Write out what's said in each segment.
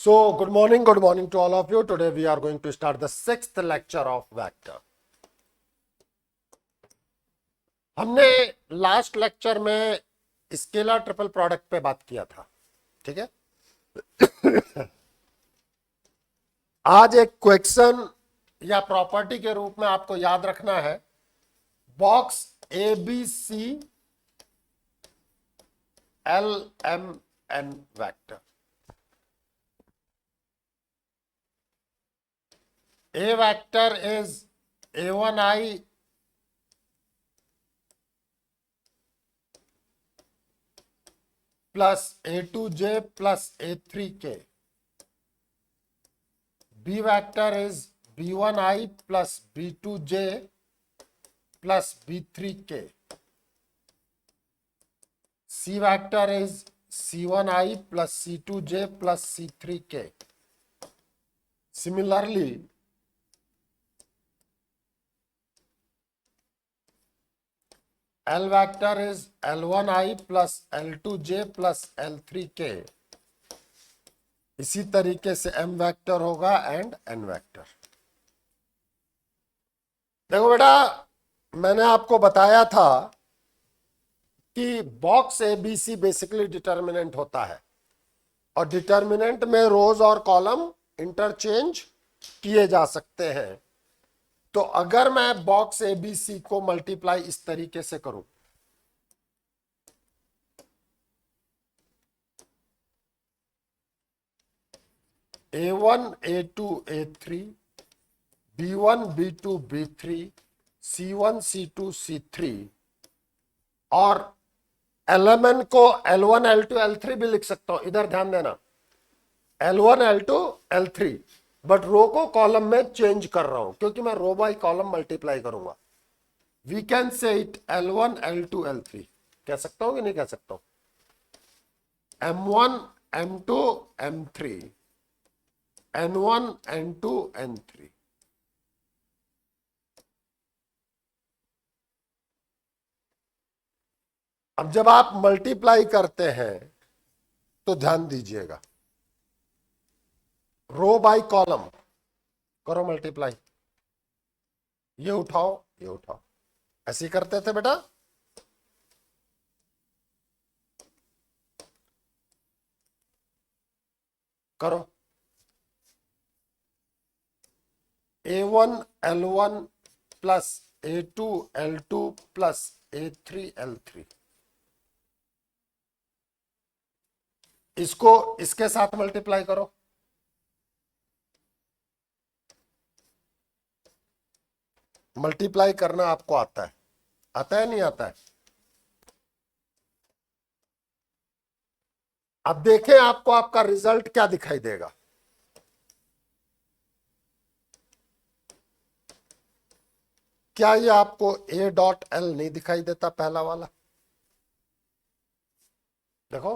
So, good morning to all of you. Today we are going to start the sixth lecture of vector. हमने last lecture में scalar triple product पे बात किया था, ठीक है। आज एक क्वेश्चन या प्रॉपर्टी के रूप में आपको याद रखना है, box A B C L M N vector. A vector is A1I plus A2J plus A3K. B vector is B1I plus B2J plus B3K. C vector is C1I plus C2J plus C3K. Similarly, L vector is L1I plus L2J plus L3K. इसी तरीके से M vector होगा and N vector. देखो बेटा, मैंने आपको बताया था कि बॉक्स एबीसी बेसिकली डिटर्मिनेंट होता है और डिटर्मिनेंट में रोज और कॉलम इंटरचेंज किए जा सकते हैं। तो अगर मैं बॉक्स एबीसी को मल्टीप्लाई इस तरीके से करूं, A1 A2 A3 B1 B2 B3 C1 C2 C3 और LMN को L1 L2 L3 भी लिख सकता हूं। इधर ध्यान देना, L1 L2 L3, बट रो को कॉलम में चेंज कर रहा हूं क्योंकि मैं रो बाय कॉलम मल्टीप्लाई करूंगा। We can say it L1 L2 L3 कह सकता हूं कि नहीं कह सकता हूं? M1 M2 M3 N1 N2 N3। अब जब आप मल्टीप्लाई करते हैं तो ध्यान दीजिएगा, रो बाय कॉलम करो मल्टीप्लाई, ये उठाओ ये उठाओ, ऐसे ही करते थे बेटा। करो A1 L1 plus A2 L2 plus A3 L3, इसको इसके साथ मल्टीप्लाई करो, मल्टीप्लाई करना आपको आता है, आता है नहीं आता है? अब देखें आपको आपका रिजल्ट क्या दिखाई देगा। क्या ये आपको A डॉट L नहीं दिखाई देता? पहला वाला देखो,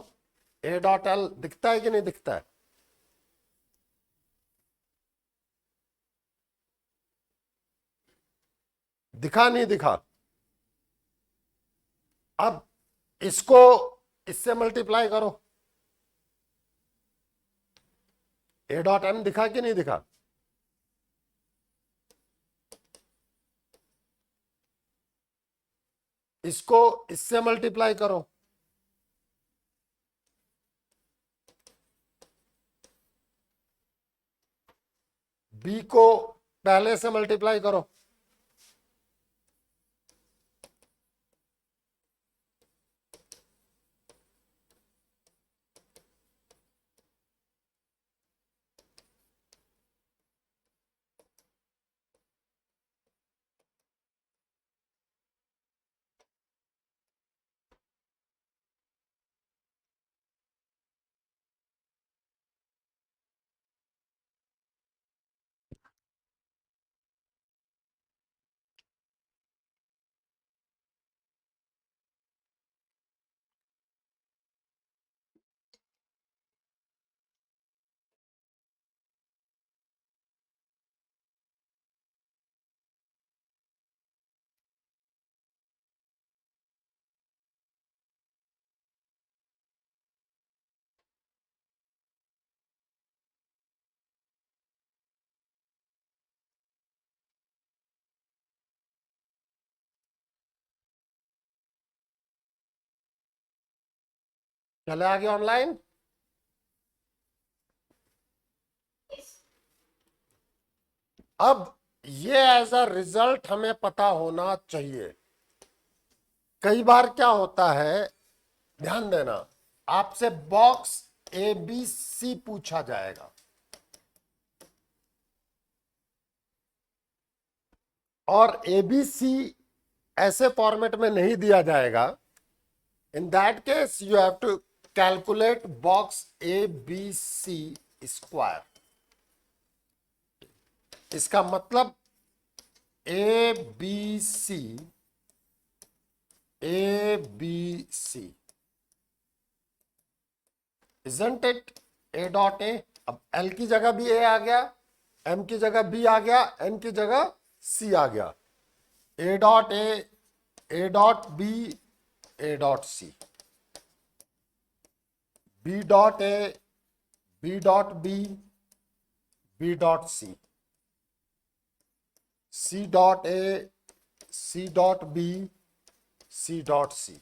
A डॉट L दिखता है कि नहीं दिखता है? दिखा नहीं दिखा? अब इसको इससे मल्टीप्लाई करो, A डॉट M दिखा कि नहीं दिखा? इसको इससे मल्टीप्लाई करो, B को पहले से मल्टीप्लाई करो, चले आगे ऑनलाइन। अब ये एज अ रिजल्ट हमें पता होना चाहिए। कई बार क्या होता है, ध्यान देना, आपसे बॉक्स ए बी सी पूछा जाएगा और ए बी सी ऐसे फॉर्मेट में नहीं दिया जाएगा। In that case you have to calculate box A B C square. इसका मतलब A B C, A B C, isn't it, A dot A. अब एल की जगह भी ए आ गया, एम की जगह बी आ गया, एन की जगह सी आ गया। A dot A dot B, A dot C, B dot A, B dot B, B dot C dot A, C dot B, C dot C.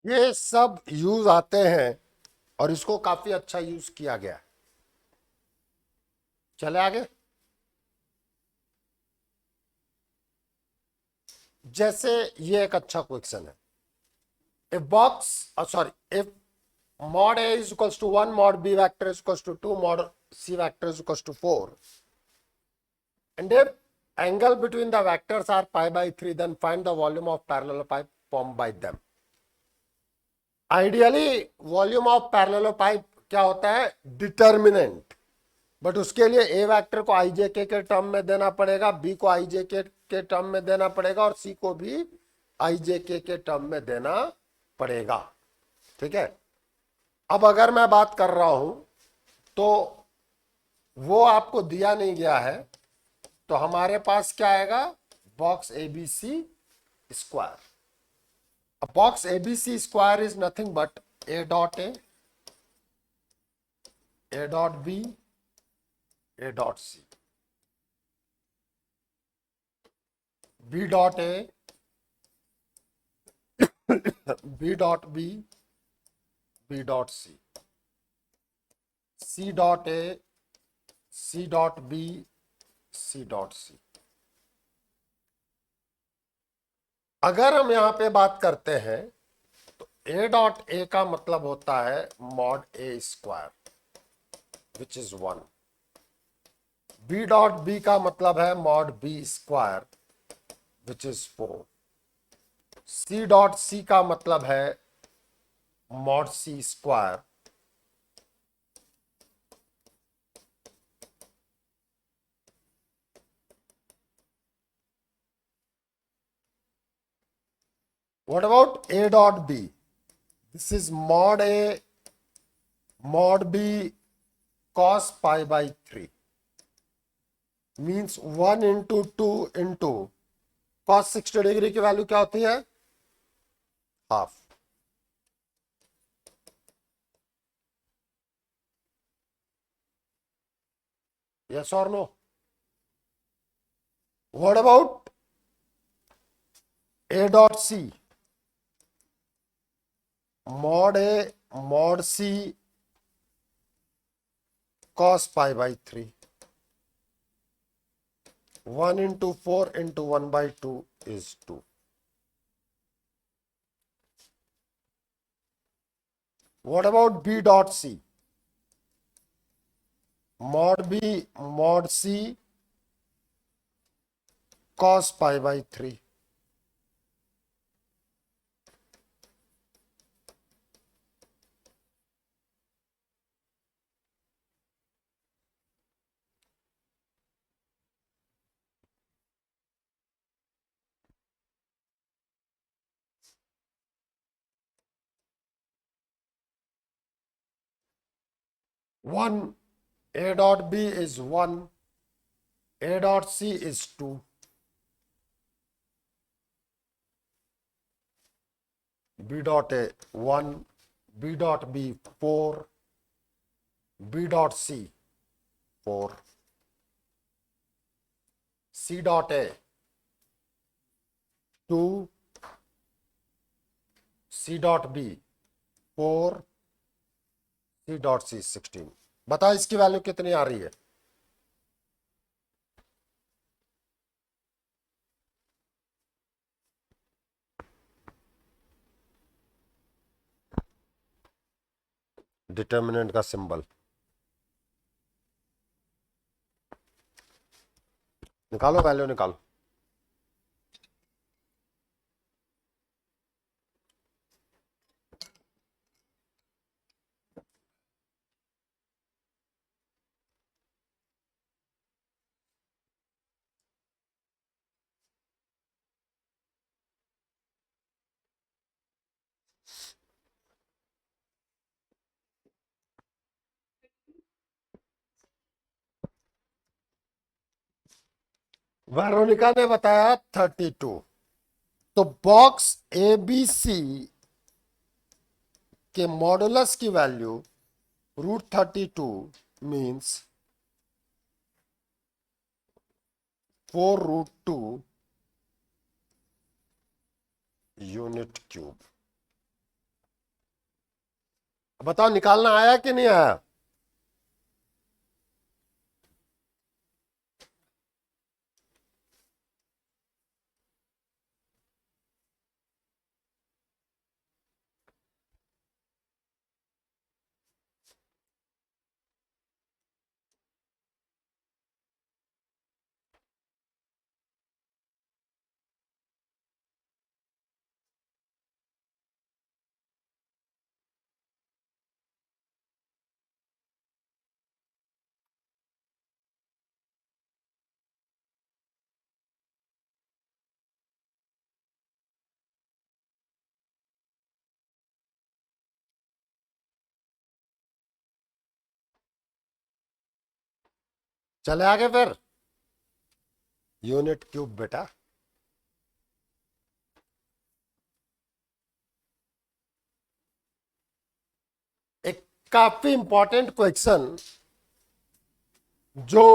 ये सब यूज आते हैं और इसको काफी अच्छा यूज किया गया है। चले आगे। जैसे ये एक अच्छा क्वेश्चन है, if box sorry, if mod A is equals to 1, mod B vector is equals to 2, mod C vector is equals to 4, and if angle between the vectors are pi by 3, then find the volume of parallel pipe formed by them. Ideally volume of parallel pipe क्या होता है, determinant, but उसके लिए ए vector को आई जे के term में देना पड़ेगा, बी को आई जे के टर्म में देना पड़ेगा और सी को भी आई जे के टर्म में देना पड़ेगा। ठीक है। अब अगर मैं बात कर रहा हूं तो वो आपको दिया नहीं गया है, तो हमारे पास क्या आएगा, box ABC square. Box ABC square is nothing but A dot A dot B, A dot C, B dot A, B dot B, B dot C, C dot A, C dot B, C dot C. अगर हम यहां पे बात करते हैं तो ए dot ए का मतलब होता है mod A square which is 1, B dot B का मतलब है mod B square which is 4, C dot C का मतलब है mod C square, what about a dot b? This is mod a mod b cos pi by 3, means 1 into 2 into cos 60 degree की value क्या होती है, half. yes or no? What about a dot c? mod a mod c cos pi by 3, 1 into 4 into 1 by 2 is 2. What about b dot c? mod b mod c cos pi by 3, 1, A dot B is 1, A dot C is 2, B dot A 1, B dot B 4, B dot C 4, C dot A 2, C dot B 4, C dot C 16। बताओ इसकी value कितनी आ रही है? Determinant का symbol निकालो, value निकालो। Veronica ने बताया 32। तो बॉक्स ए बी सी के मॉडुलस की वैल्यू √32 मीन्स 4√2 यूनिट क्यूब। बताओ निकालना आया कि नहीं आया? चले आगे फिर। यूनिट क्यूब बेटा, एक काफी इंपॉर्टेंट क्वेश्चन जो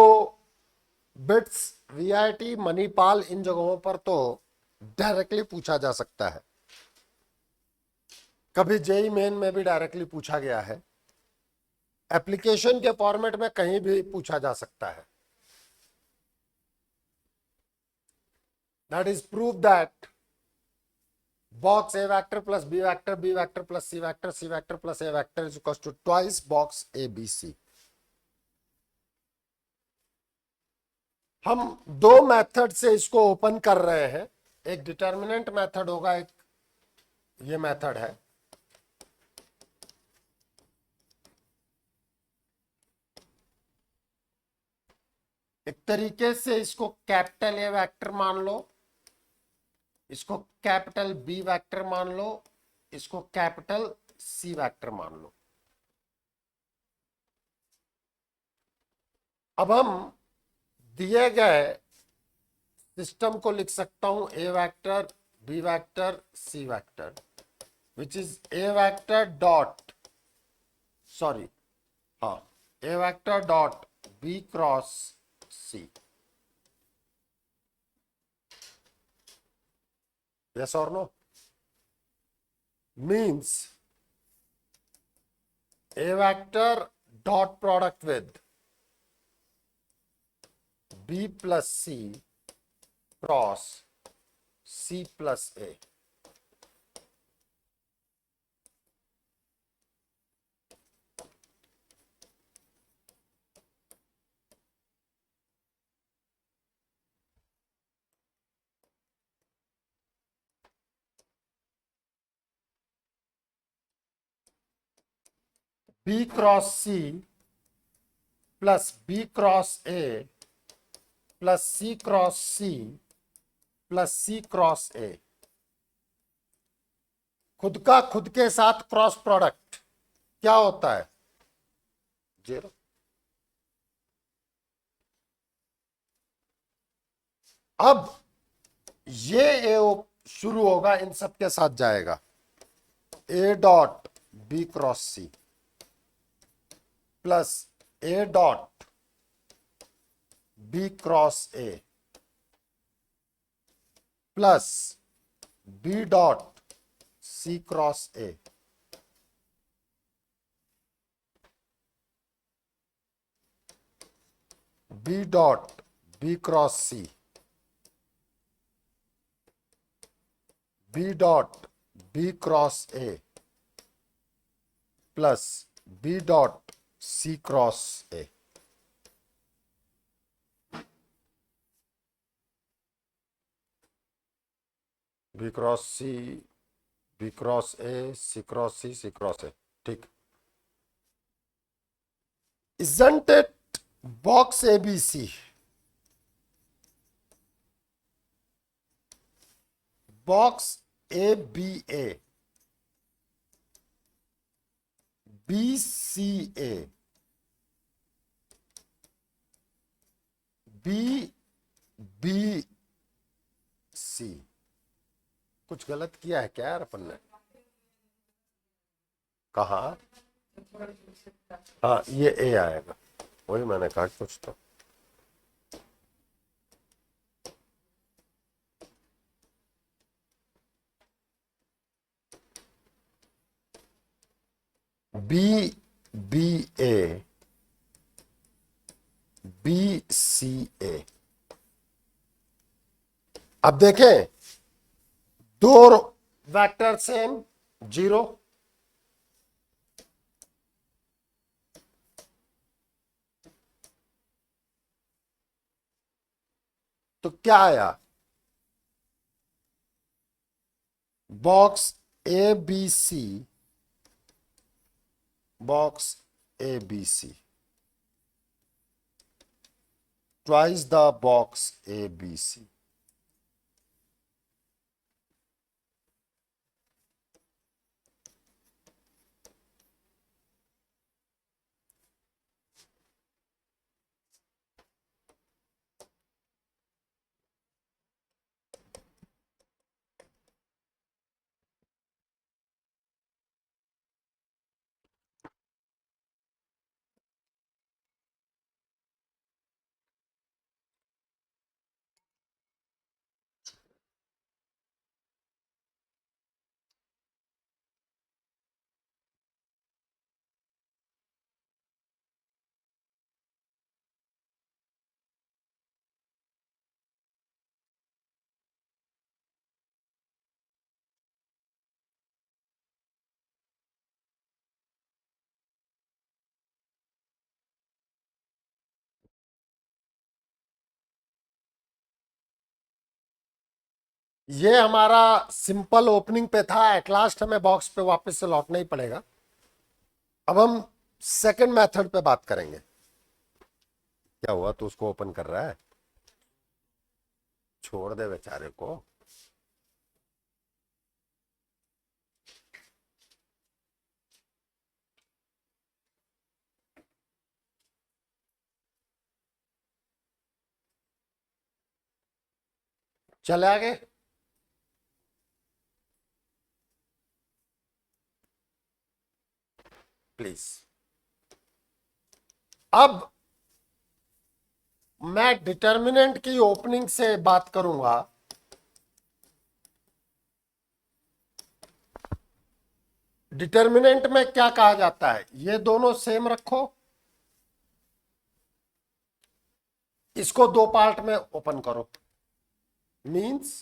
बिट्स, वीआईटी, मणिपाल इन जगहों पर तो डायरेक्टली पूछा जा सकता है। कभी जेई मेन में भी डायरेक्टली पूछा गया है। एप्लीकेशन के फॉर्मेट में कहीं भी पूछा जा सकता है। That is prove that box A vector plus B vector, B vector plus C vector, C vector plus A vector is equals to twice box ABC। हम दो मेथड से इसको ओपन कर रहे हैं। एक डिटर्मिनेंट मेथड होगा, एक ये मेथड है। एक तरीके से इसको कैपिटल ए वेक्टर मान लो, इसको कैपिटल बी वेक्टर मान लो, इसको कैपिटल सी वेक्टर मान लो। अब हम दिए गए सिस्टम को लिख सकता हूं A vector, B vector, C vector, which is A vector dot, sorry, हाँ, A vector dot B cross C. yes or no? Means a vector dot product with b plus c cross c plus a। b cross c plus b cross a plus c cross c plus c cross a। खुद का खुद के साथ cross product क्या होता है? 0। अब ये शुरू होगा, इन सब के साथ जाएगा, A dot B cross C plus A dot B cross A plus B dot C cross A. B dot B cross C, B dot B cross A plus B dot C cross A. B cross C, B cross A, C cross C, C cross A. ठीक। Isn't it box ABC? Box ABA, BCA, BBC। कुछ गलत किया है क्या यार अपन ने? कहा? हाँ, ये ए आएगा, वही मैंने कहा कुछ तो। BBA, BCA। अब देखें, दो वेक्टर सेम, 0। तो क्या आया? Box ABC, box ABC, twice the box ABC। ये हमारा सिंपल ओपनिंग पे था, एट लास्ट हमें बॉक्स पे वापस से लौटना ही पड़ेगा। अब हम सेकंड मेथड पे बात करेंगे। क्या हुआ, तो उसको ओपन कर रहा है? छोड़ दे बेचारे को। चले आगे। प्लीज। अब मैं डिटर्मिनेंट की ओपनिंग से बात करूंगा। डिटर्मिनेंट में क्या कहा जाता है? ये दोनों सेम रखो, इसको दो पार्ट में ओपन करो। Means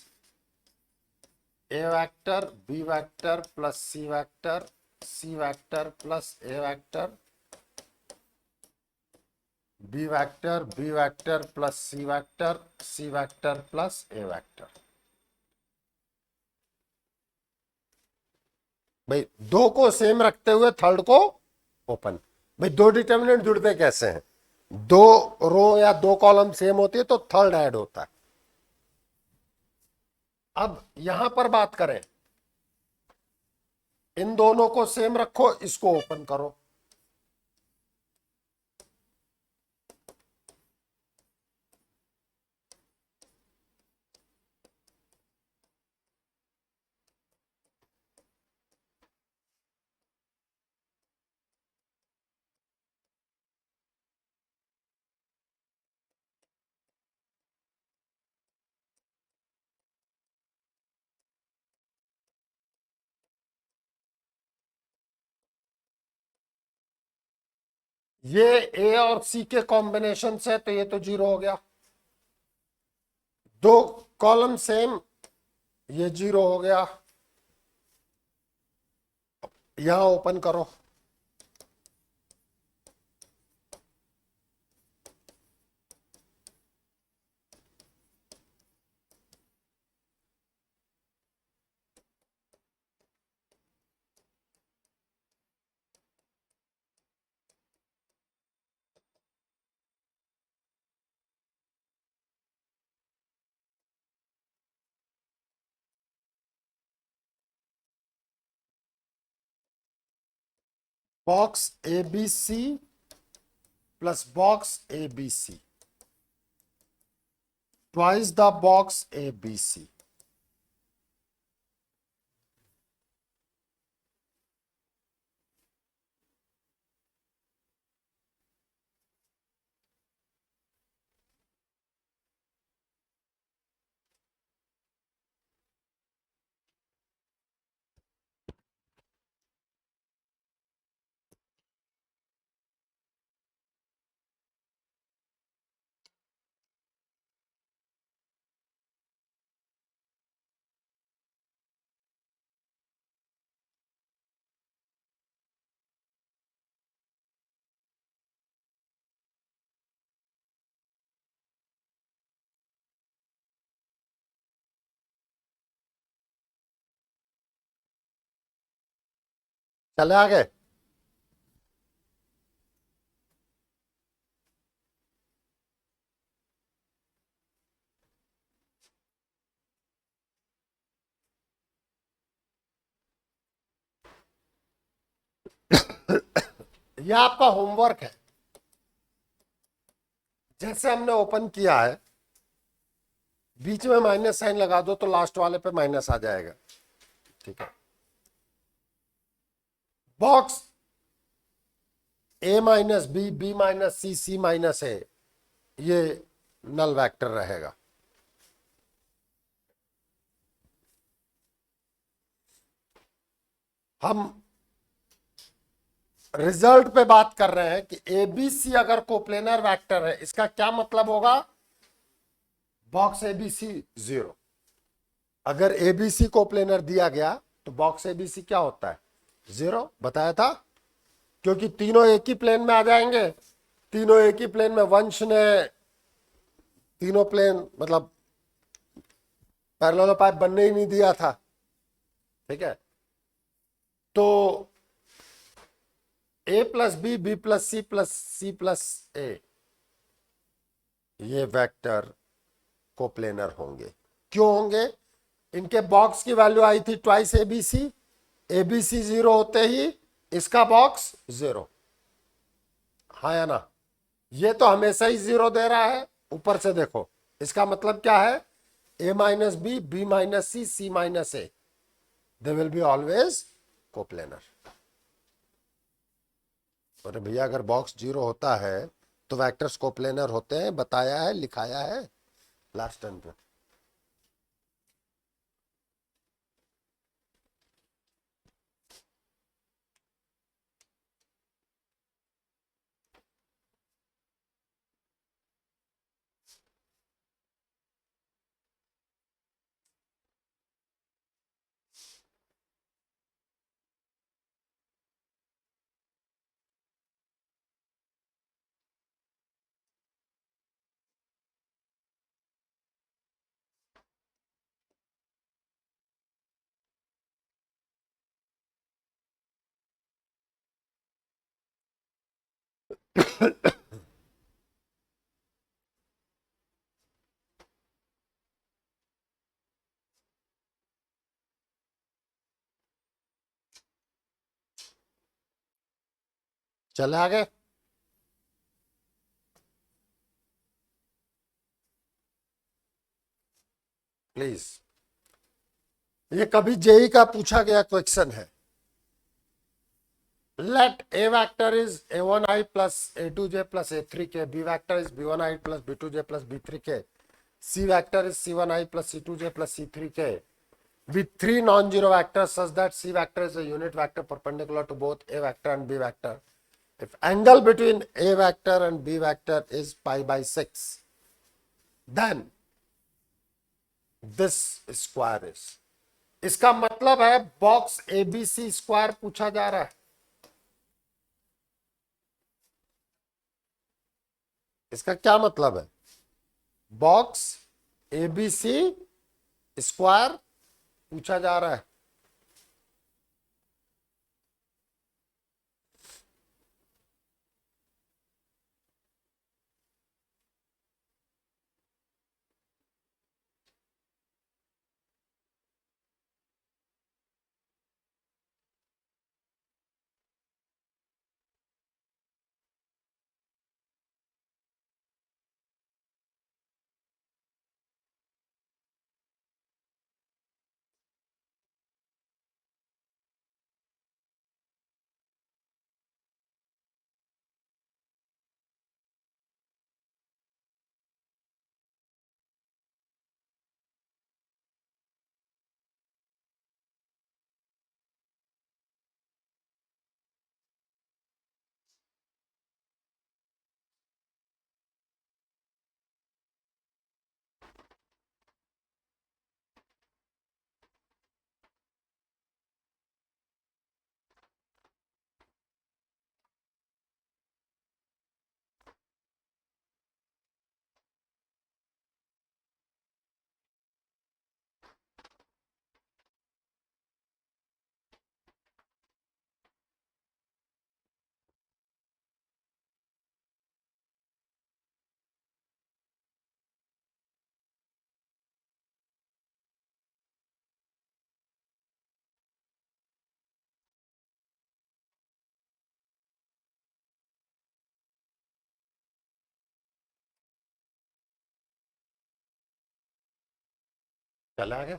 A vector B vector plus C vector, C vector plus A vector, B vector plus C vector plus A vector. भाई दो को सेम रखते हुए थर्ड को ओपन। भाई दो डिटर्मिनेंट जुड़ते कैसे हैं? दो रो या दो कॉलम सेम होती है तो थर्ड ऐड होता है। अब यहां पर बात करें, इन दोनों को सेम रखो, इसको ओपन करो। ये ए और सी के कॉम्बिनेशन से, तो ये तो 0 हो गया। दो कॉलम सेम, ये 0 हो गया। यहां ओपन करो। Box A B C plus box A B C, twice the box A B C. चले आगे। यह आपका होमवर्क है। जैसे हमने ओपन किया है, बीच में माइनस साइन लगा दो तो लास्ट वाले पे माइनस आ जाएगा। ठीक है। बॉक्स ए माइनस बी, बी माइनस सी, सी माइनस ए, ये नल वेक्टर रहेगा। हम रिजल्ट पे बात कर रहे हैं कि एबीसी अगर कोप्लेनर वेक्टर है, इसका क्या मतलब होगा? Box ABC 0। अगर एबीसी कोप्लेनर दिया गया तो बॉक्स एबीसी क्या होता है? 0 बताया था, क्योंकि तीनों एक ही प्लेन में आ जाएंगे। तीनों एक ही प्लेन में, वंश ने तीनों प्लेन मतलब पैरेललोपाइप बनने ही नहीं दिया था। ठीक है। तो A plus B, B plus C plus A, ये वेक्टर कोप्लेनर होंगे। क्यों होंगे? इनके बॉक्स की वैल्यू आई थी ट्वाइस एबीसी। एबीसी 0 होते ही इसका बॉक्स 0। हाँ या ना? ये तो हमेशा ही 0 दे रहा है। ऊपर से देखो, इसका मतलब क्या है? A minus B, B minus C minus A, they will be always coplanar. अरे भैया, अगर बॉक्स 0 होता है तो वेक्टर्स कोप्लेनर होते हैं, बताया है, लिखाया है लास्ट टाइम पे। चले आगे। प्लीज, ये कभी जेई का पूछा गया क्वेश्चन है। Let A vector is a1i plus a2j plus a3k, b vector is b1i plus b2j plus b3k, c vector is c1i plus c2j plus c3k with three non-zero vectors such that c vector is a unit vector perpendicular to both a vector and b vector if angle between A vector and B vector is pi by 6, then this square is. इसका मतलब है box ABC square पूछा जा रहा है. इसका क्या मतलब है? बॉक्स ABC स्क्वायर पूछा जा रहा है. चला गया.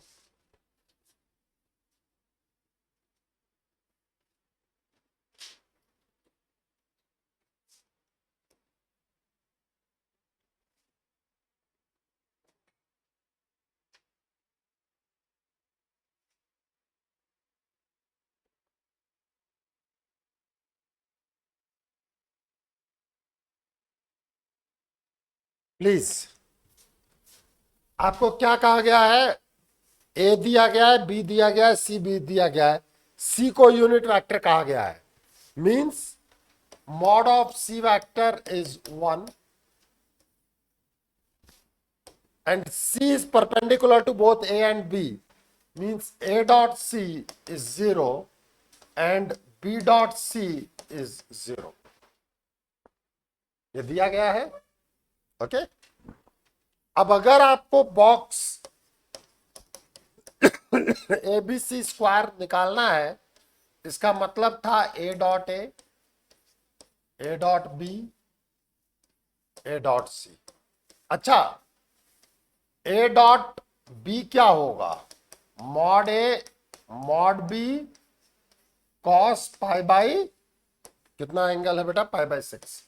प्लीज, आपको क्या कहा गया है? ए दिया गया है, बी दिया गया है, सी बी दिया गया है. सी को यूनिट वेक्टर कहा गया है. Means mod of C vector is 1 and C is perpendicular to both A and B. Means A dot C is 0 and B dot C is 0. ये दिया गया है. ओके. अब अगर आपको बॉक्स ABC स्क्वायर निकालना है, इसका मतलब था A dot A dot B, A dot C. अच्छा, A डॉट B क्या होगा? Mod A mod B cos pi by, कितना एंगल है बेटा? Pi by 6.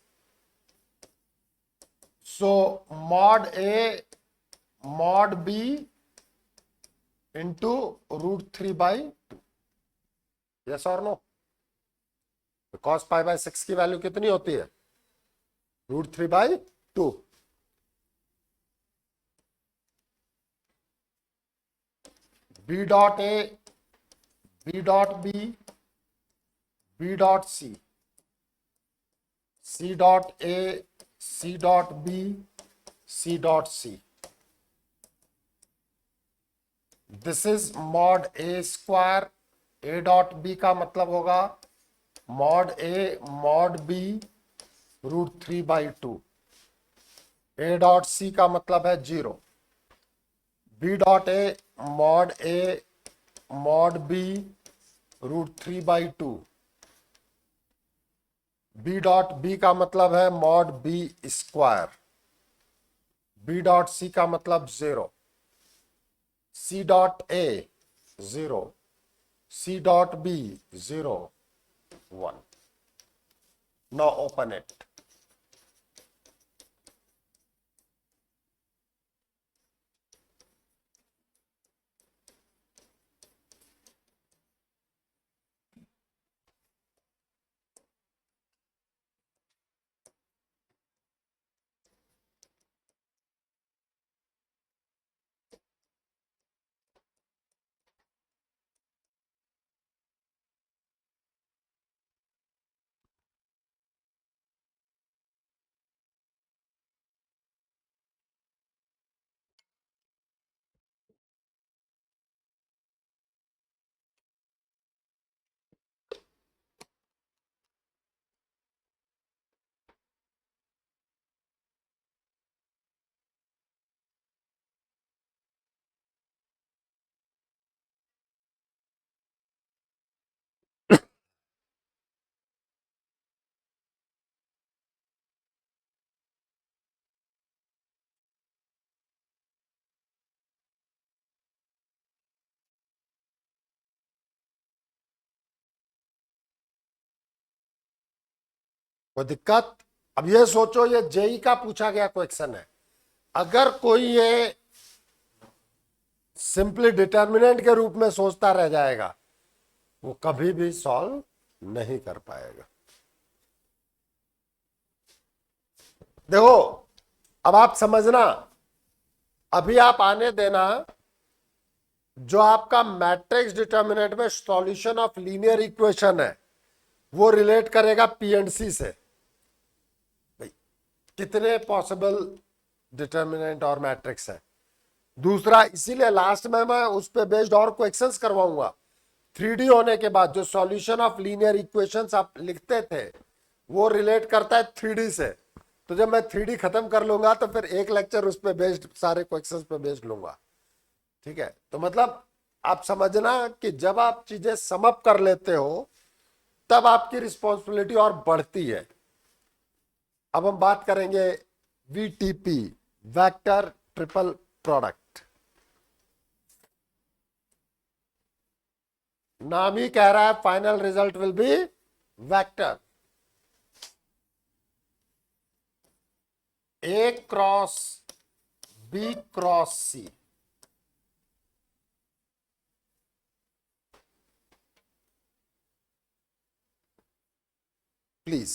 So mod A mod B into √3/2. Yes और नो? कॉस पाई बाई 6 की value कितनी होती है? √3/2. B dot A B dot B B dot C C dot A C dot B C dot C. This is mod A square. A dot B का मतलब होगा mod A mod B √3/2. A dot C का मतलब है 0. B dot A mod A mod B √3/2. B dot B का मतलब है mod B square. B dot C का मतलब 0. C dot A 0. C dot B 0 1. Now open it. कोई दिक्कत? अब ये सोचो, ये जेई का पूछा गया क्वेश्चन है। अगर कोई ये सिंपली डिटर्मिनेंट के रूप में सोचता रह जाएगा, वो कभी भी सॉल्व नहीं कर पाएगा। देखो, अब आप समझना, अभी आप आने देना, जो आपका मैट्रिक्स डिटर्मिनेंट में सॉल्यूशन ऑफ लीनियर इक्वेशन है, वो रिलेट करेगा पीएनसी से। भाई, कितने पॉसिबल डिटर्मिनेंट और मैट्रिक्स है। दूसरा, इसीलिए लास्ट में मैं उस पर बेस्ड और क्वेश्चंस करवाऊंगा। 3D होने के बाद जो सॉल्यूशन ऑफ लीनियर इक्वेशंस आप लिखते थे, वो रिलेट करता है 3D से। तो जब मैं 3D खत्म कर लूंगा तो फिर एक लेक्चर उस पर बेस्ड, सारे क्वेश्चंस पे बेस्ड लूंगा। ठीक है? तो मतलब आप समझना कि जब आप चीजें समअप कर लेते हो, तब आपकी रिस्पॉन्सिबिलिटी और बढ़ती है। अब हम बात करेंगे वीटीपी, वेक्टर ट्रिपल प्रोडक्ट। नाम ही कह रहा है final result will be vector. A cross B cross C. Please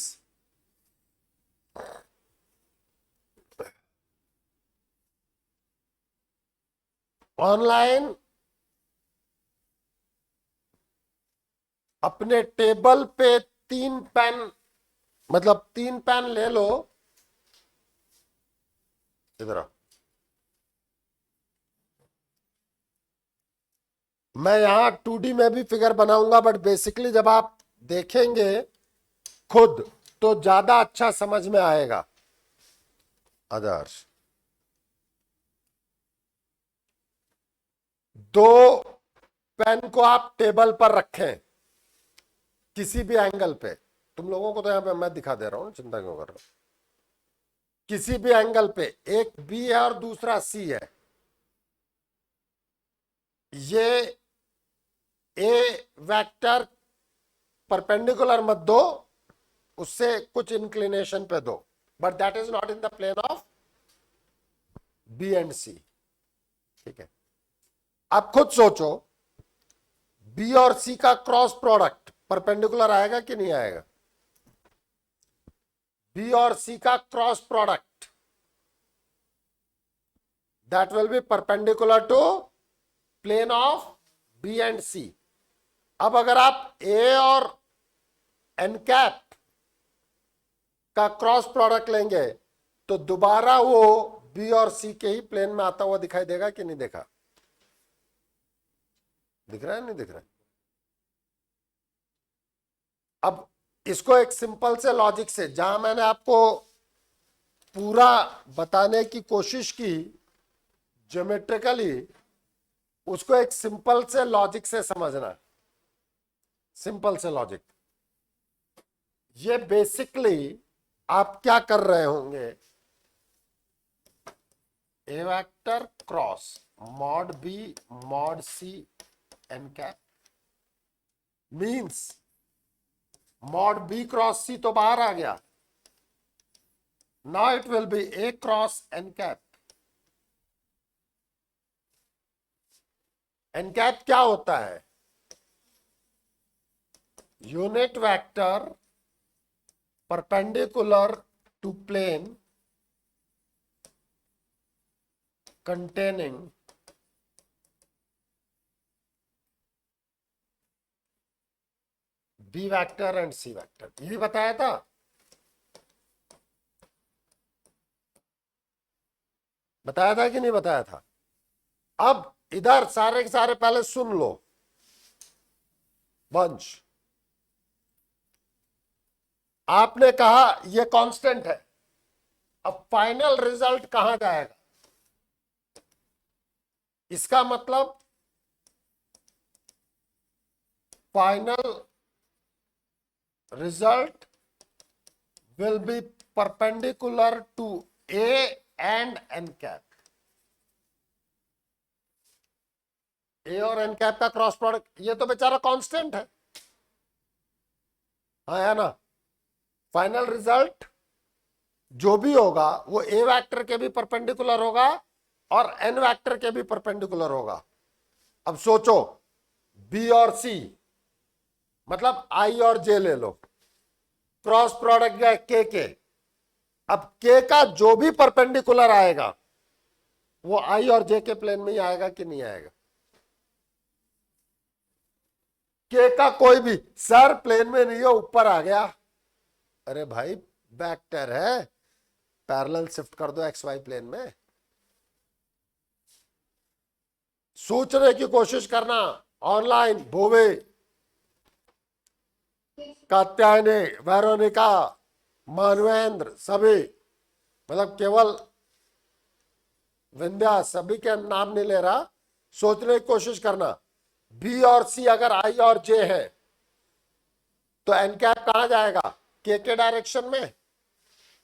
online अपने टेबल पे 3 पेन, मतलब 3 पेन ले लो। इधर मैं यहां 2D में भी फिगर बनाऊंगा, बट बेसिकली जब आप देखेंगे खुद तो ज्यादा अच्छा समझ में आएगा। आदर्श, 2 पेन को आप टेबल पर रखें किसी भी एंगल पे। तुम लोगों को तो यहां पे मैं दिखा दे रहा हूं, चिंता क्यों कर रहा हूं। किसी भी एंगल पे, एक बी है और दूसरा सी है। ये ए वेक्टर परपेंडिकुलर मत दो, उससे कुछ इंक्लिनेशन पे दो, but that is not in the plane of B and C. ठीक है? आप खुद सोचो, बी और सी का क्रॉस प्रोडक्ट परपेंडिकुलर आएगा कि नहीं आएगा? बी और सी का cross product that will be perpendicular to plane of B and C. अब अगर आप ए और एन कैप का क्रॉस प्रोडक्ट लेंगे तो दोबारा वो बी और सी के ही प्लेन में आता हुआ दिखाई देगा कि नहीं? देखा, दिख रहा है नहीं दिख रहा है? अब इसको एक सिंपल से लॉजिक से, जहां मैंने आपको पूरा बताने की कोशिश की ज्योमेट्रिकली, उसको एक सिंपल से लॉजिक से समझना। सिंपल से लॉजिक, ये बेसिकली आप क्या कर रहे होंगे, A vector cross mod B mod C N cap means mod B cross C तो बाहर आ गया। Now it will be A cross N cap. N cap क्या होता है? Unit vector perpendicular to plane containing B vector and C vector. यही बताया था। बताया था कि नहीं बताया था? अब इधर सारे के सारे पहले सुन लो वंश। आपने कहा ये कांस्टेंट है, अब फाइनल रिजल्ट कहां जाएगा? इसका मतलब final result will be perpendicular to A and N cap. A और एन कैप का क्रॉस प्रोडक्ट, ये तो बेचारा कांस्टेंट है। हाँ, है ना? फाइनल रिजल्ट जो भी होगा वो ए वेक्टर के भी परपेंडिकुलर होगा और एन वेक्टर के भी परपेंडिकुलर होगा। अब सोचो, बी और सी मतलब आई और जे ले लो, क्रॉस प्रोडक्ट गया के। अब के का जो भी परपेंडिकुलर आएगा वो आई और जे के प्लेन में ही आएगा कि नहीं आएगा? के का कोई भी, सर प्लेन में नहीं है ऊपर आ गया, अरे भाई वेक्टर है, पैरेलल शिफ्ट कर दो एक्स वाई प्लेन में। सोचने की कोशिश करना, ऑनलाइन भोवे, कात्यायनी, वेरोनिका, मानवेंद्र, सभी, मतलब केवल विंध्या, सभी के नाम नहीं ले रहा, सोचने की कोशिश करना। बी और सी अगर आई और जे है तो एन कैप कहां जाएगा? के डायरेक्शन में।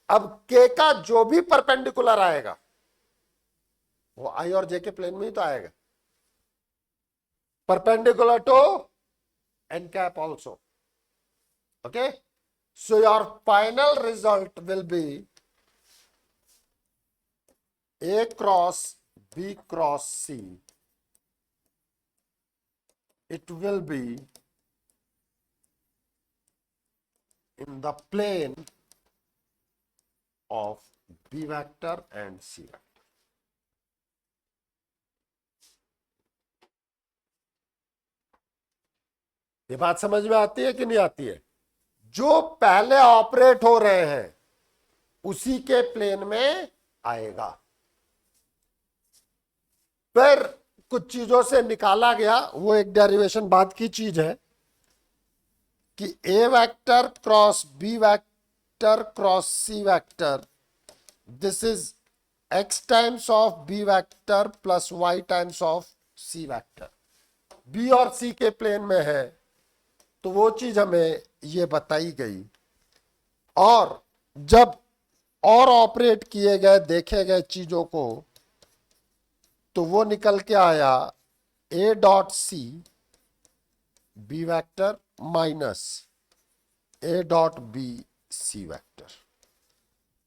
अब के का जो भी परपेंडिकुलर आएगा वो आई और जे के प्लेन में ही तो आएगा, perpendicular to N cap also. Okay, so your final result will be A cross B cross C. It will be in the plane of B vector and C vector. ये बात समझ में आती है कि नहीं आती है? जो पहले ऑपरेट हो रहे हैं उसी के प्लेन में आएगा। फिर कुछ चीजों से निकाला गया, वो एक डेरिवेशन बाद की चीज है कि A vector cross B vector cross C vector, this is X times of B vector plus Y times of C vector. B और सी के प्लेन में है तो वो चीज हमें ये बताई गई, और जब और ऑपरेट किए गए देखे गए चीजों को तो वो निकल के आया A dot C B vector minus A dot B C vector.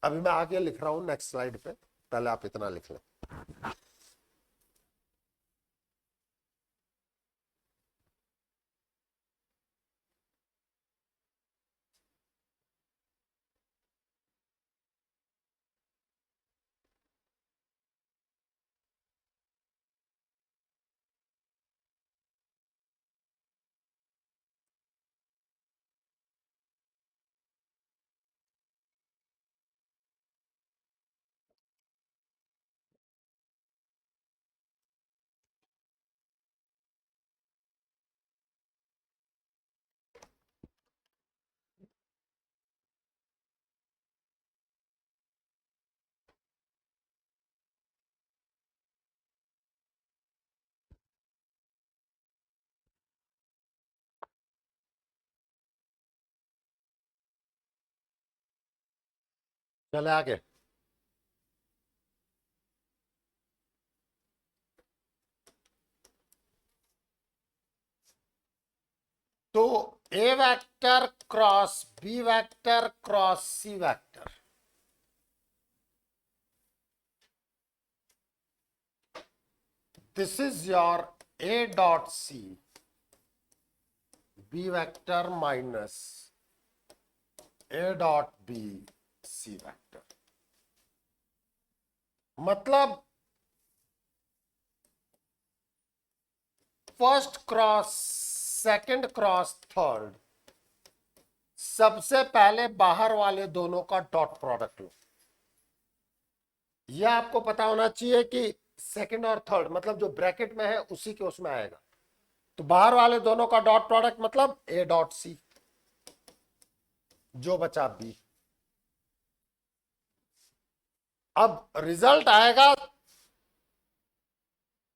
अभी मैं आगे लिख रहा हूं नेक्स्ट स्लाइड पे, पहले आप इतना लिख लें। चले आगे। तो A vector cross B vector cross C vector, this is your A dot C B vector minus A dot B C vector। मतलब first cross second cross third, सबसे पहले बाहर वाले दोनों का डॉट प्रोडक्ट लो। यह आपको पता होना चाहिए कि सेकंड और थर्ड मतलब जो ब्रैकेट में है उसी के उसमें आएगा, तो बाहर वाले दोनों का डॉट प्रोडक्ट मतलब ए डॉट सी, जो बचा बी। अब रिजल्ट आएगा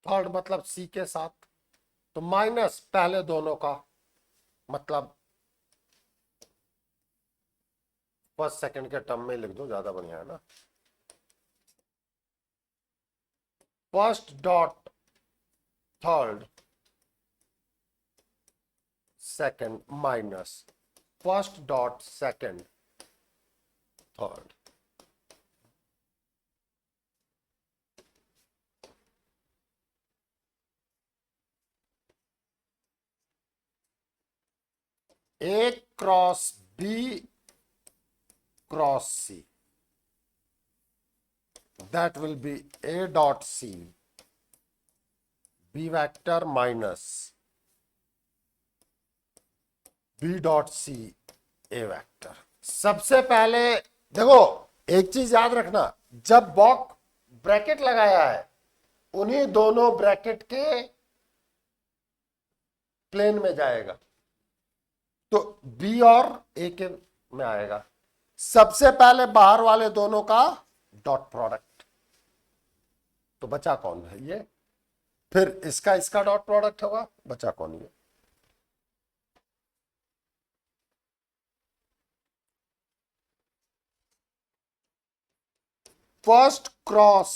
थर्ड मतलब सी के साथ, तो माइनस पहले दोनों का मतलब फर्स्ट सेकंड के टर्म में लिख दो, ज्यादा बढ़िया है ना। First dot third second minus first dot second third. A cross B cross C, that will be A dot C B vector minus B dot C A vector। सबसे पहले देखो, एक चीज याद रखना, जब ब्रैकेट लगाया है उन्हीं दोनों ब्रैकेट के प्लेन में जाएगा, तो बी और ए के में आएगा। सबसे पहले बाहर वाले दोनों का डॉट प्रोडक्ट, तो बचा कौन है ये, फिर इसका डॉट प्रोडक्ट होगा, बचा कौन ये। First cross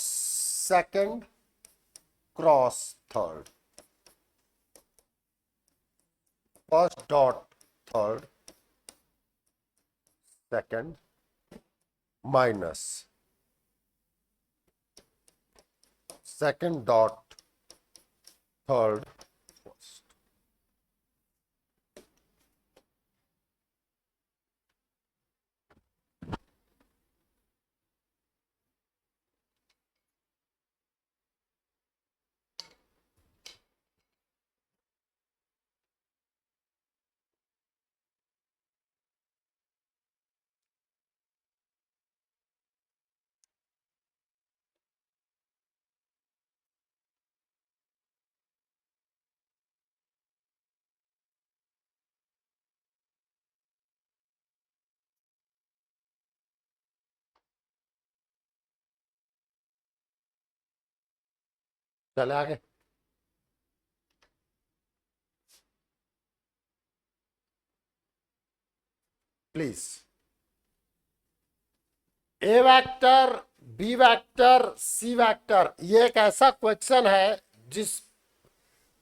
second cross third, first dot third second minus second dot third first. चले आगे। Please, A vector B vector C vector, ये एक ऐसा क्वेश्चन है जिस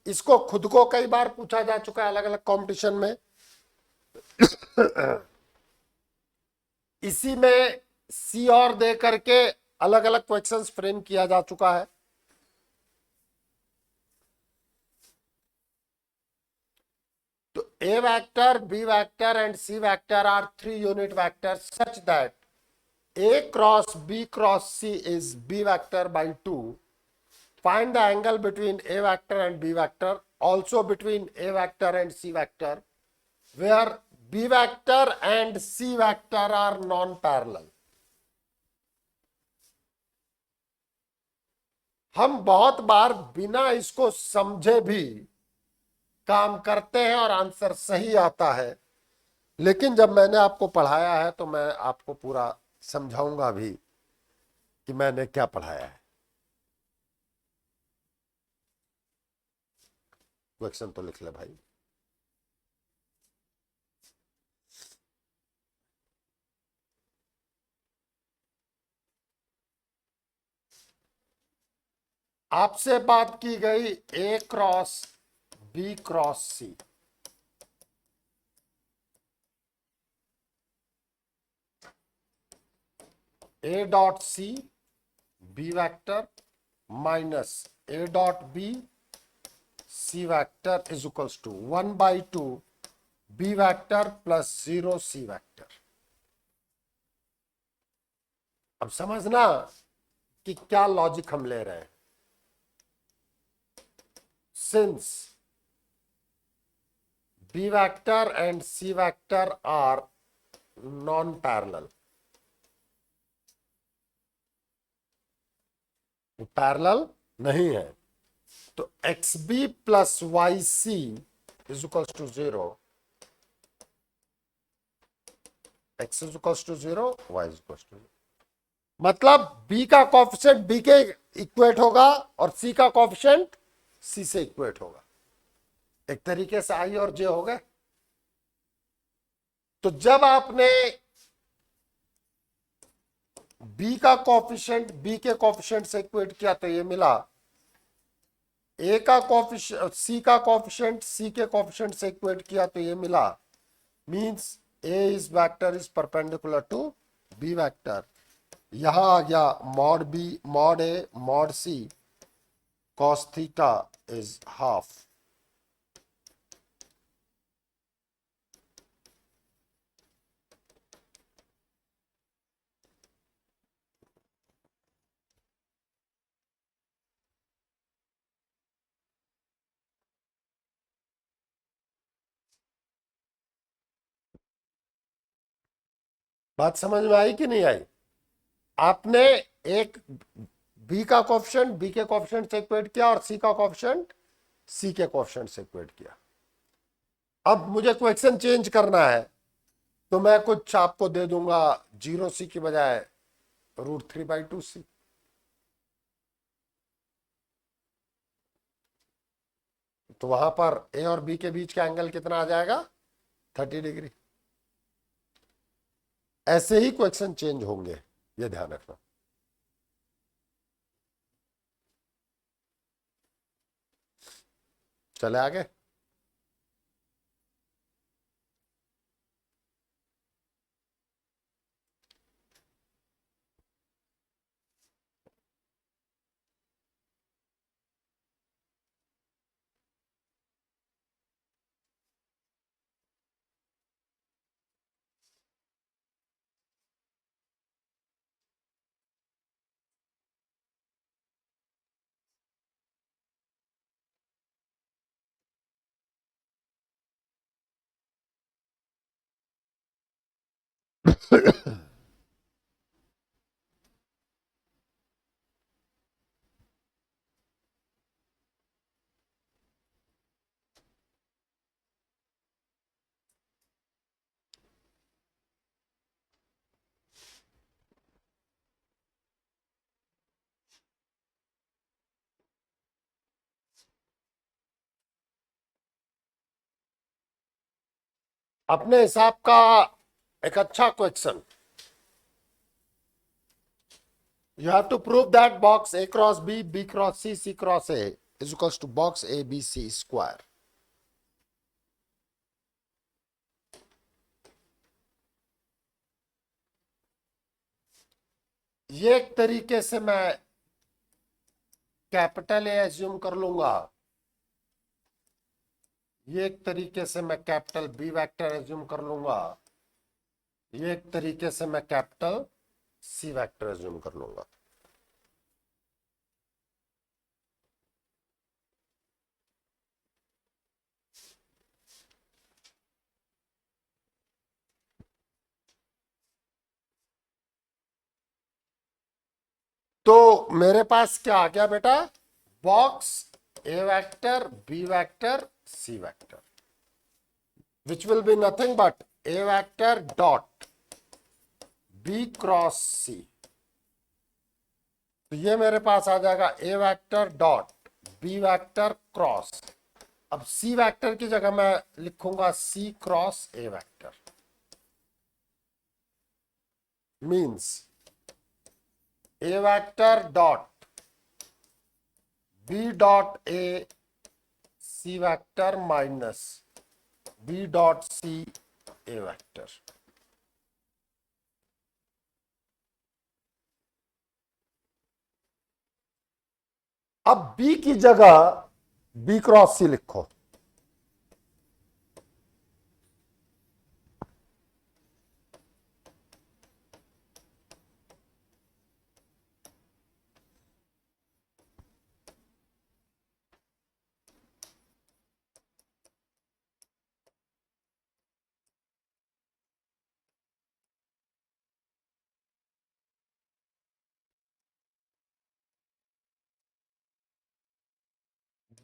इसको खुद को कई बार पूछा जा चुका है अलग अलग कंपटीशन में। इसी में सी और दे करके अलग अलग क्वेश्चंस फ्रेम किया जा चुका है। तो A vector, B vector and C vector are 3 unit vectors such that A cross B cross C is B vector by 2. Find the angle between A vector and B vector, also between A vector and C vector, where B vector and C vector are non-parallel. हम बहुत बार बिना इसको समझे भी काम करते हैं और आंसर सही आता है, लेकिन जब मैंने आपको पढ़ाया है तो मैं आपको पूरा समझाऊंगा भी कि मैंने क्या पढ़ाया है। क्वेश्चन तो लिख ले भाई। आपसे बात की गई A cross B cross C, A dot C B vector minus A dot B C vector is equals to 1 by 2 B vector plus 0 C vector। अब समझना कि क्या लॉजिक हम ले रहे हैं। Since B vector and C vector are non-parallel, parallel नहीं है, तो XB plus YC is equals to 0, X is equals to 0, Y is equals to 0। मतलब B का कोएफिशिएंट B के इक्वेट होगा और C का कोएफिशिएंट C से इक्वेट होगा। एक तरीके से I और J हो गए। तो जब आपने B का कोएफिशिएंट B के कोएफिशिएंट से इक्वेट किया तो ये मिला, A का कोएफिशिएंट C का कोएफिशिएंट C के कोएफिशिएंट से इक्वेट किया तो ये मिला, means A is vector is perpendicular to B vector, यहां आ गया mod B mod A mod C cos theta is half. बात समझ में आई कि नहीं आई? आपने एक बी का कोएफिशिएंट बी के कोएफिशिएंट से इक्वेट किया और सी का कोएफिशिएंट सी के कोएफिशिएंट से इक्वेट किया। अब मुझे क्वेश्चन चेंज करना है तो मैं कुछ आपको दे दूंगा 0 सी की बजाय √3/2 सी। तो वहां पर ए और बी के बीच का एंगल कितना आ जाएगा? 30 डिग्री। ऐसे ही क्वेश्चन चेंज होंगे, ये ध्यान रखना। चले आगे। अपने हिसाब का एक अच्छा question. You have to prove that box A cross B, B cross C, C cross A is equals to box A, B, C square. ये एक तरीके से मैं कैपिटल ए एज्यूम कर लूंगा, ये एक तरीके से मैं कैपिटल बी वेक्टर एज्यूम कर लूंगा, ये एक तरीके से मैं कैपिटल सी वेक्टर एज्यूम कर लूंगा। तो मेरे पास क्या आ गया बेटा? Box A vector B vector C vector which will be nothing but a vector dot b cross c। तो ये मेरे पास आ जाएगा A vector dot B vector cross. अब सी वेक्टर की जगह मैं लिखूंगा C cross A vector. Means A vector dot B dot A C vector minus B dot C A vector. अब बी की जगह बी क्रॉस सी लिखो।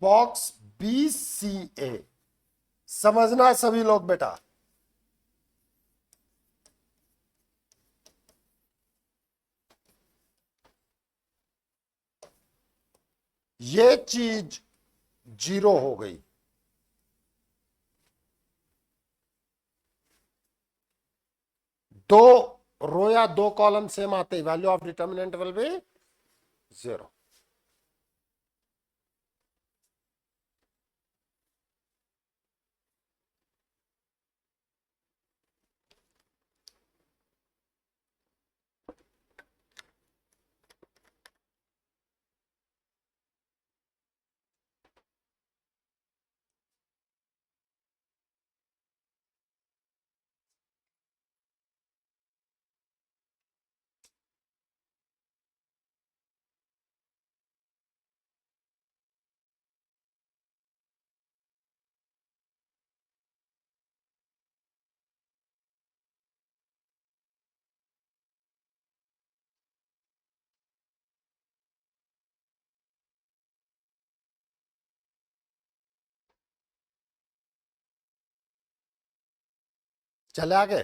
बॉक्स बी सी ए, समझना सभी लोग बेटा। ये चीज 0 हो गई। दो रो या दो कॉलम सेम आते ही value of determinant will be 0। चले आगे।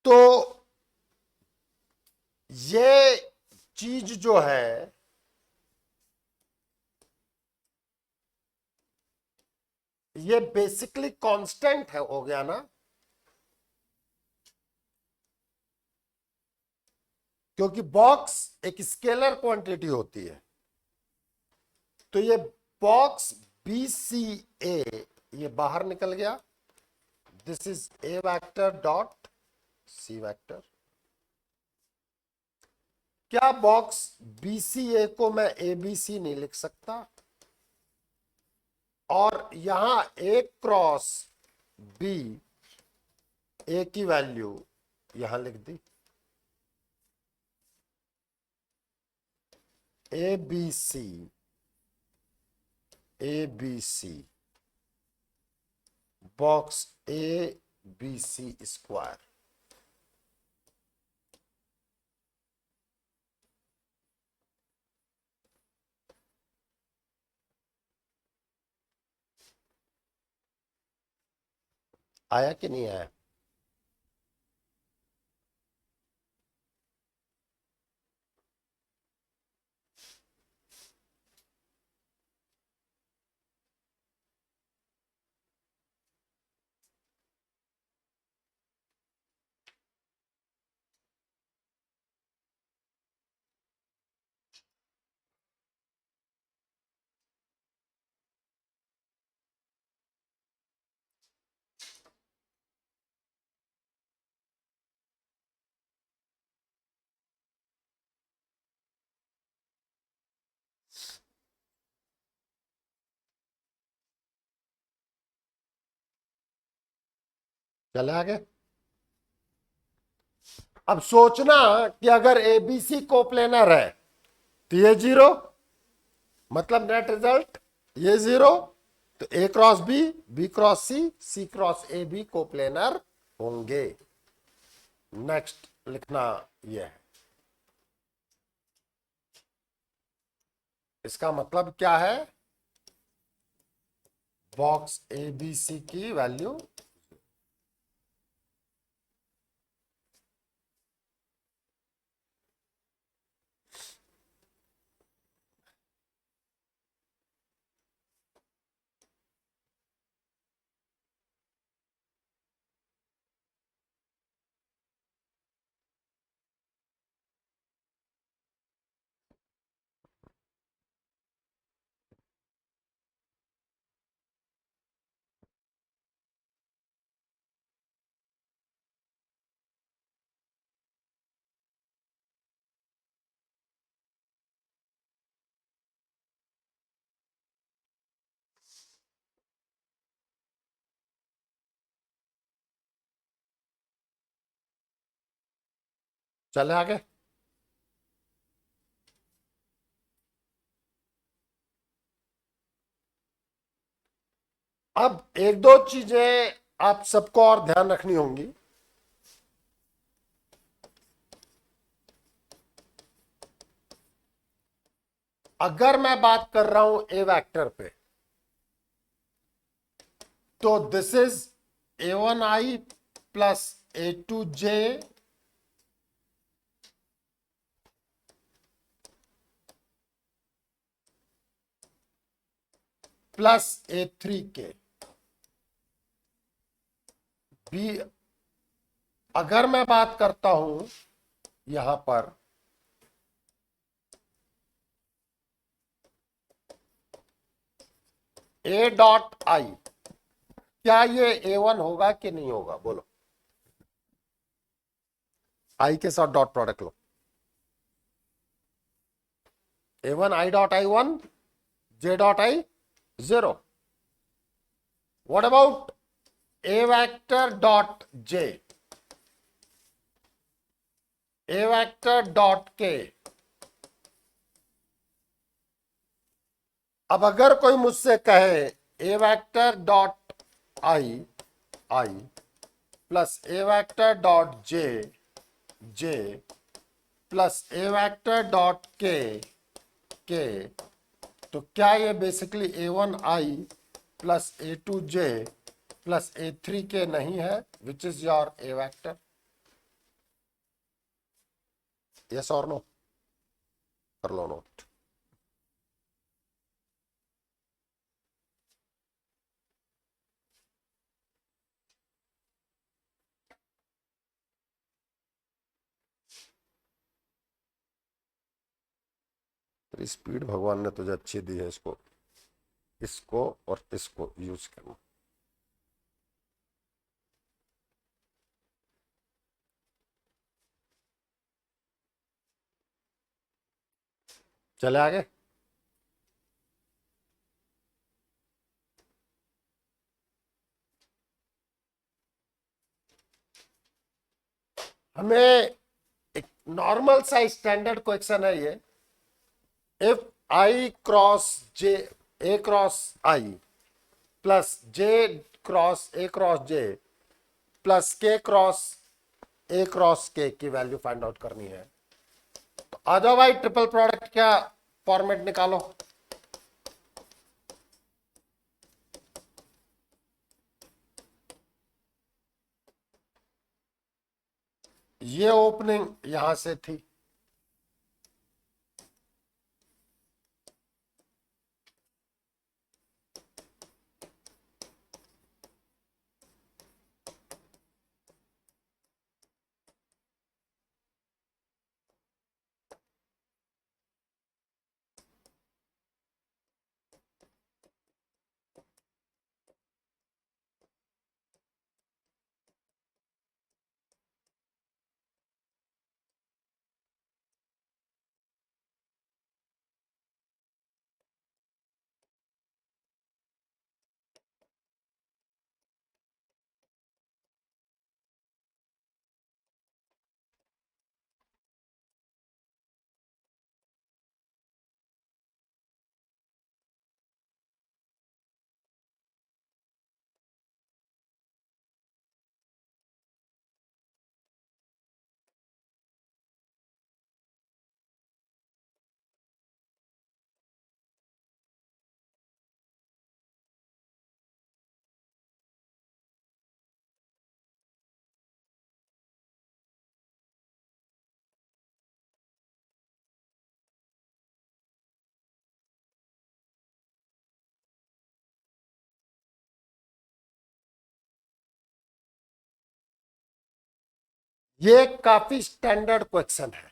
तो ये चीज जो है ये बेसिकली कांस्टेंट है, हो गया ना, क्योंकि बॉक्स एक स्केलर क्वांटिटी होती है। तो ये बॉक्स बी सी ए ये बाहर निकल गया। This is A vector dot C vector. क्या बॉक्स बी सी ए को मैं ए बी सी नहीं लिख सकता? और यहां ए क्रॉस बी, ए की वैल्यू यहां लिख दी, A B C, A B C, box A B C square. आया कि नहीं आया? चले आगे। अब सोचना कि अगर एबीसी कोप्लेनर है तो ये जीरो, मतलब नेट रिजल्ट ये जीरो। तो A cross B, B cross C, C cross A भी कोप्लेनर होंगे। नेक्स्ट लिखना ये है। इसका मतलब क्या है? बॉक्स ए बी सी की वैल्यू चले आगे। अब एक दो चीजें आप सबको और ध्यान रखनी होंगी। अगर मैं बात कर रहा हूं ए वेक्टर पे, तो this is a1i plus a2j plus a3k। B अगर मैं बात करता हूं यहां पर ए डॉट आई, क्या ये a1 होगा कि नहीं होगा? बोलो। आई के साथ डॉट प्रोडक्ट लो। a1 I dot I one, j dot I zero. What about a vector dot j, a vector dot k? अब अगर कोई मुझसे कहे A vector dot I I plus A vector dot J J plus A vector dot K K, तो क्या ये basically A1i plus A2j plus A3k नहीं है, which is your A vector? Yes और नो? कर लो नोट। तेरी speed भगवान ने तुझे अच्छी दी है, इसको इसको और इसको यूज करना। चले आगे। हमें एक नॉर्मल सा स्टैंडर्ड क्वेश्चन है ये। If I cross J, A cross I plus J cross A cross J plus के क्रॉस ए क्रॉस के की वैल्यू फाइंड आउट करनी है, तो आ जाओ भाई, ट्रिपल प्रोडक्ट का फॉर्मेट निकालो। ये ओपनिंग यहां से थी, ये काफी स्टैंडर्ड क्वेश्चन है।